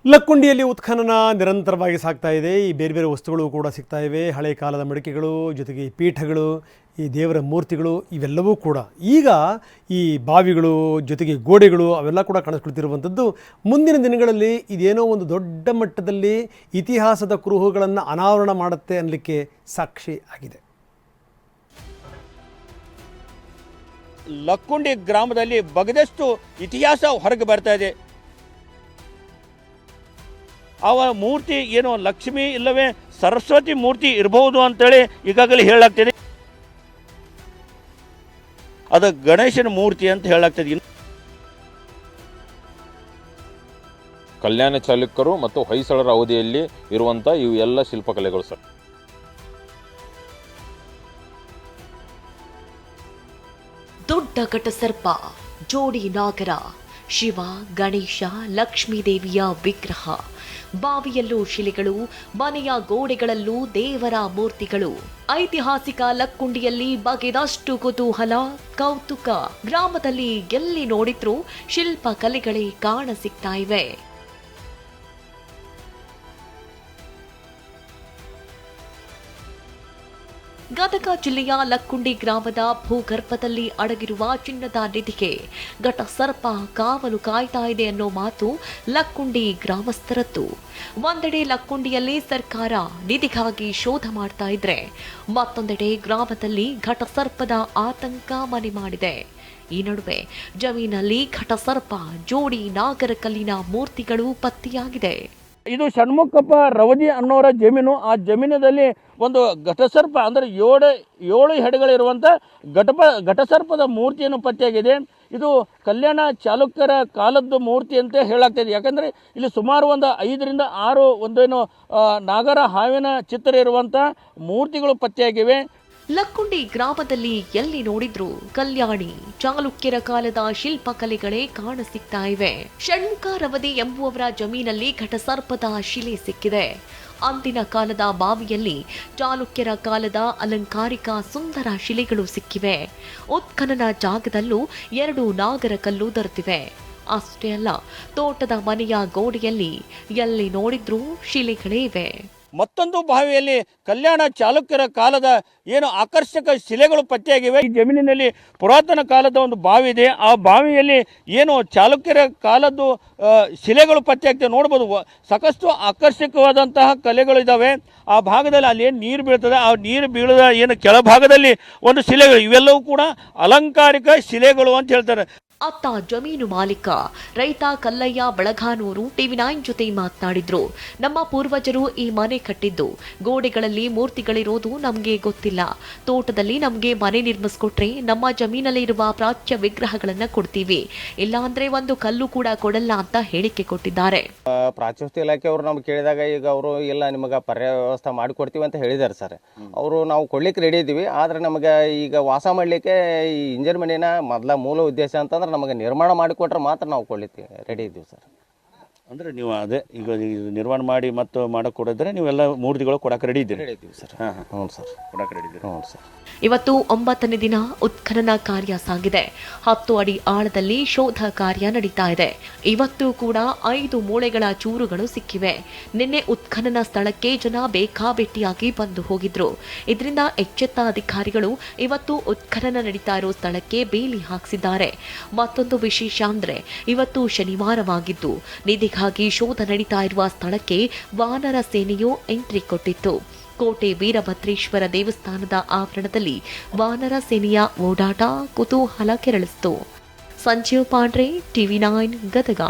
ಲಕ್ಕುಂಡಿಯಲ್ಲಿ ಉತ್ಖನನ ನಿರಂತರವಾಗಿ ಸಾಗ್ತಾ ಇದೆ. ಈ ಬೇರೆ ಬೇರೆ ವಸ್ತುಗಳು ಕೂಡ ಸಿಗ್ತಾ ಇವೆ. ಹಳೆ ಕಾಲದ ಮಡಿಕೆಗಳು, ಜೊತೆಗೆ ಈ ಪೀಠಗಳು, ಈ ದೇವರ ಮೂರ್ತಿಗಳು ಇವೆಲ್ಲವೂ ಕೂಡ ಈಗ ಈ ಬಾವಿಗಳು ಜೊತೆಗೆ ಗೋಡೆಗಳು ಅವೆಲ್ಲ ಕೂಡ ಕಾಣಿಸ್ಕೊಳ್ತಿರುವಂಥದ್ದು. ಮುಂದಿನ ದಿನಗಳಲ್ಲಿ ಇದೇನೋ ಒಂದು ದೊಡ್ಡ ಮಟ್ಟದಲ್ಲಿ ಇತಿಹಾಸದ ಕುರುಹುಗಳನ್ನು ಅನಾವರಣ ಮಾಡುತ್ತೆ ಅನ್ನಲಿಕ್ಕೆ ಸಾಕ್ಷಿ ಆಗಿದೆ. ಲಕ್ಕುಂಡಿ ಗ್ರಾಮದಲ್ಲಿ ಬಗದಷ್ಟು ಇತಿಹಾಸ ಹೊರಗೆ ಬರ್ತಾ ಇದೆ. ಅವ ಮೂರ್ತಿ ಏನು ಲಕ್ಷ್ಮಿ ಇಲ್ಲವೇ ಸರಸ್ವತಿ ಮೂರ್ತಿ ಇರಬಹುದು ಅಂತೇಳಿ ಈಗಾಗಲೇ ಹೇಳಲಾಗ್ತಿದೆ. ಅದು ಗಣೇಶನ ಮೂರ್ತಿ ಅಂತ ಹೇಳಲಾಗ್ತದೆ. ಕಲ್ಯಾಣ ಚಾಲುಕ್ಯರು ಮತ್ತು ಹೊಯ್ಸಳರ ಅವಧಿಯಲ್ಲಿ ಇರುವಂಥ ಇವು ಎಲ್ಲ ಶಿಲ್ಪಕಲೆಗಳು ಸರ್. ದೊಡ್ಡ ಘಟಸರ್ಪ, ಜೋಡಿ ನಾಗರ, ಶಿವ, ಗಣೇಶ, ಲಕ್ಷ್ಮೀದೇವಿಯ ವಿಗ್ರಹ, ಬಾವಿಯಲ್ಲೂ ಶಿಲೆಗಳು, ಮನೆಯ ಗೋಡೆಗಳಲ್ಲೂ ದೇವರ ಮೂರ್ತಿಗಳು. ಐತಿಹಾಸಿಕ ಲಕ್ಕುಂಡಿಯಲ್ಲಿ ಬಗೆದಷ್ಟು ಕುತೂಹಲ, ಕೌತುಕ. ಗ್ರಾಮದಲ್ಲಿ ಎಲ್ಲಿ ನೋಡಿದ್ರೂ ಶಿಲ್ಪಕಲೆಗಳೇ ಕಾಣಸಿಗ್ತಾ ಇವೆ. ಗದಗ ಜಿಲ್ಲೆಯ ಲಕ್ಕುಂಡಿ ಗ್ರಾಮದ ಭೂಗರ್ಭದಲ್ಲಿ ಅಡಗಿರುವ ಚಿನ್ನದ ನಿಧಿಗೆ ಘಟಸರ್ಪ ಕಾವಲು ಕಾಯ್ತಾ ಇದೆ ಅನ್ನೋ ಮಾತು ಲಕ್ಕುಂಡಿ ಗ್ರಾಮಸ್ಥರದ್ದು. ಒಂದೆಡೆ ಲಕ್ಕುಂಡಿಯಲ್ಲಿ ಸರ್ಕಾರ ನಿಧಿಗಾಗಿ ಶೋಧ ಮಾಡ್ತಾ ಇದ್ರೆ, ಮತ್ತೊಂದೆಡೆ ಗ್ರಾಮದಲ್ಲಿ ಘಟಸರ್ಪದ ಆತಂಕ ಮನೆ ಮಾಡಿದೆ. ಈ ನಡುವೆ ಜಮೀನಲ್ಲಿ ಘಟಸರ್ಪ, ಜೋಡಿ ನಾಗರ ಕಲ್ಲಿನ ಮೂರ್ತಿಗಳು ಪತ್ತೆಯಾಗಿದೆ. ಇದು ಷಣ್ಮುಖಪ್ಪ ರವದಿ ಅನ್ನೋರ ಜಮೀನು. ಆ ಜಮೀನದಲ್ಲಿ ಒಂದು ಘಟಸರ್ಪ ಅಂದರೆ ಏಳು ಹೆಡೆಗಳಿರುವಂಥ ಘಟಸರ್ಪದ ಮೂರ್ತಿಯನ್ನು ಪತ್ತೆಯಾಗಿದೆ. ಇದು ಕಲ್ಯಾಣ ಚಾಲುಕ್ಯರ ಕಾಲದ್ದು ಮೂರ್ತಿ ಅಂತ ಹೇಳಲಾಗ್ತದೆ. ಯಾಕಂದರೆ ಇಲ್ಲಿ ಸುಮಾರು ಒಂದು 5 ರಿಂದ 6 ಒಂದೇನು ನಾಗರ ಹಾವಿನ ಚಿತ್ರ ಇರುವಂಥ ಮೂರ್ತಿಗಳು ಪತ್ತೆಯಾಗಿವೆ. ಲಕ್ಕುಂಡಿ ಗ್ರಾಮದಲ್ಲಿ ಎಲ್ಲಿ ನೋಡಿದ್ರು ಕಲ್ಯಾಣಿ, ಚಾಲುಕ್ಯರ ಕಾಲದ ಶಿಲ್ಪಕಲೆಗಳೇ ಕಾಣಸಿಗ್ತಾ ಇವೆ. ಷಣ್ಮುಖ ರವದಿ ಎಂಬುವವರ ಜಮೀನಲ್ಲಿ ಘಟಸರ್ಪದ ಶಿಲೆ ಸಿಕ್ಕಿದೆ. ಅಂದಿನ ಕಾಲದ ಬಾವಿಯಲ್ಲಿ ಚಾಲುಕ್ಯರ ಕಾಲದ ಅಲಂಕಾರಿಕ ಸುಂದರ ಶಿಲೆಗಳು ಸಿಕ್ಕಿವೆ. ಉತ್ಖನನ ಜಾಗದಲ್ಲೂ 2 ನಾಗರ ಕಲ್ಲು ದೊರೆತಿವೆ. ಅಷ್ಟೇ ಅಲ್ಲ, ತೋಟದ ಮನೆಯ ಗೋಡೆಯಲ್ಲಿ ಎಲ್ಲಿ ನೋಡಿದ್ರೂ ಶಿಲೆಗಳೇ ಇವೆ. ಮತ್ತೊಂದು ಬಾವಿಯಲ್ಲಿ ಕಲ್ಯಾಣ ಚಾಲುಕ್ಯರ ಕಾಲದ ಏನು ಆಕರ್ಷಕ ಶಿಲೆಗಳು ಪತ್ತೆಯಾಗಿವೆ. ಈ ಜಮೀನಿನಲ್ಲಿ ಪುರಾತನ ಕಾಲದ ಒಂದು ಬಾವಿ ಇದೆ. ಆ ಬಾವಿಯಲ್ಲಿ ಏನು ಚಾಲುಕ್ಯರ ಕಾಲದ್ದು ಶಿಲೆಗಳು ಪತ್ತೆಯಾಗ್ತವೆ. ನೋಡ್ಬೋದು, ಸಾಕಷ್ಟು ಆಕರ್ಷಕವಾದಂತಹ ಕಲೆಗಳು ಇದ್ದಾವೆ. ಆ ಭಾಗದಲ್ಲಿ ಅಲ್ಲಿ ಏನು ನೀರು ಬೀಳ್ತದೆ, ಆ ನೀರು ಬೀಳದ ಏನು ಕೆಳಭಾಗದಲ್ಲಿ ಒಂದು ಶಿಲೆಗಳು, ಇವೆಲ್ಲವೂ ಕೂಡ ಅಲಂಕಾರಿಕ ಶಿಲೆಗಳು ಅಂತ ಹೇಳ್ತಾರೆ. ಅತ್ತ ಜಮೀನು ಮಾಲೀಕ ರೈತ ಕಲ್ಲಯ್ಯ ಬಳಗಾನೂರು TV9 ಜೊತೆ ಮಾತನಾಡಿದ್ರು. ನಮ್ಮ ಪೂರ್ವಜರು ಈ ಮನೆ ಕಟ್ಟಿದ್ದು, ಗೋಡೆಗಳಲ್ಲಿ ಮೂರ್ತಿಗಳಿರೋದು ನಮಗೆ ಗೊತ್ತಿಲ್ಲ. ತೋಟದಲ್ಲಿ ನಮಗೆ ಮನೆ ನಿರ್ಮಿಸ್ಕೊಟ್ರೆ ನಮ್ಮ ಜಮೀನಲ್ಲಿ ಇರುವ ಪ್ರಾಚ್ಯ ವಿಗ್ರಹಗಳನ್ನ ಕೊಡ್ತೀವಿ, ಇಲ್ಲಾಂದ್ರೆ ಒಂದು ಕಲ್ಲು ಕೂಡ ಕೊಡಲ್ಲ ಅಂತ ಹೇಳಿಕೆ ಕೊಟ್ಟಿದ್ದಾರೆ. ಪ್ರಾಚ್ಯವಸ್ತು ಇಲಾಖೆಯವರು ನಮ್ಗೆ ಕೇಳಿದಾಗ ಈಗ ಅವರು ಇಲ್ಲ ನಿಮಗೆ ಪರ್ಯಾಯ ವ್ಯವಸ್ಥೆ ಮಾಡಿಕೊಡ್ತೀವಿ ಅಂತ ಹೇಳಿದ್ದಾರೆ ಸರ್. ಅವರು ನಾವು ಕೊಡ್ಲಿಕ್ಕೆ ರೆಡಿ ಇದ್ದೀವಿ. ಆದರೆ ನಮಗೆ ಈಗ ವಾಸ ಮಾಡಲಿಕ್ಕೆ ಈ ಇಂಜಿನ್ ಮನೆಯ ಮೊದಲ ಮೂಲ ಉದ್ದೇಶ ಅಂತಂದ್ರೆ ನಮಗೆ ನಿರ್ಮಾಣ ಮಾಡಿಕೊಟ್ರೆ ಮಾತ್ರ ನಾವು ಕೊಡ್ಲಿಕ್ಕೆ ರೆಡಿ ಇದ್ದೀವಿ ಸರ್. ಅಂದರೆ ನೀವು ಅದೇ ಈಗ ನಿರ್ಮಾಣ ಮಾಡಿ ಮತ್ತು ಮಾಡಕ್ಕೆ ಕೊಡಿದ್ರೆ ನೀವೆಲ್ಲ ಮೂರ್ತಿಗಳು ಕೊಡಕ್ಕೆ ರೆಡಿ ಇದ್ದೀರಿ? ರೆಡಿ ಇದ್ದೀವಿ ಸರ್. ಹ್ಞೂ ಸರ್, ಕೊಡಕ್ಕೆ ರೆಡಿ ಇದ್ದೀರಿ. ಹ್ಞೂ ಸರ್. ಇವತ್ತು 9ನೇ ದಿನ ಉತ್ಖನನ ಕಾರ್ಯ ಸಾಗಿದೆ. 10 ಅಡಿ ಆಳದಲ್ಲಿ ಶೋಧ ಕಾರ್ಯ ನಡೀತಾ ಇದೆ. ಇವತ್ತು ಕೂಡ 5 ಮೂಳೆಗಳ ಚೂರುಗಳು ಸಿಕ್ಕಿವೆ. ನಿನ್ನೆ ಉತ್ಖನನ ಸ್ಥಳಕ್ಕೆ ಜನ ಬೇಕಾಬಿಟ್ಟಿಯಾಗಿ ಬಂದು ಹೋಗಿದ್ರು. ಇದರಿಂದ ಎಚ್ಚೆತ್ತ ಅಧಿಕಾರಿಗಳು ಇವತ್ತು ಉತ್ಖನನ ನಡೀತಾ ಇರೋ ಸ್ಥಳಕ್ಕೆ ಬೇಲಿ ಹಾಕಿಸಿದ್ದಾರೆ. ಮತ್ತೊಂದು ವಿಶೇಷ ಅಂದ್ರೆ ಇವತ್ತು ಶನಿವಾರವಾಗಿದ್ದು ನಿಧಿಗಾಗಿ ಶೋಧ ನಡೀತಾ ಇರುವ ಸ್ಥಳಕ್ಕೆ ವಾನರ ಸೇನೆಯು ಎಂಟ್ರಿ ಕೊಟ್ಟಿತ್ತು. ಕೋಟೆ ವೀರಭದ್ರೇಶ್ವರ ದೇವಸ್ಥಾನದ ಆವರಣದಲ್ಲಿ ವಾನರ ಸೇನೆಯ ಓಡಾಟ ಕುತೂಹಲ ಕೆರಳಿಸಿತು. ಸಂಜೀವ್ ಪಾಂಡ್ರೆ, TV9 ಗದಗ.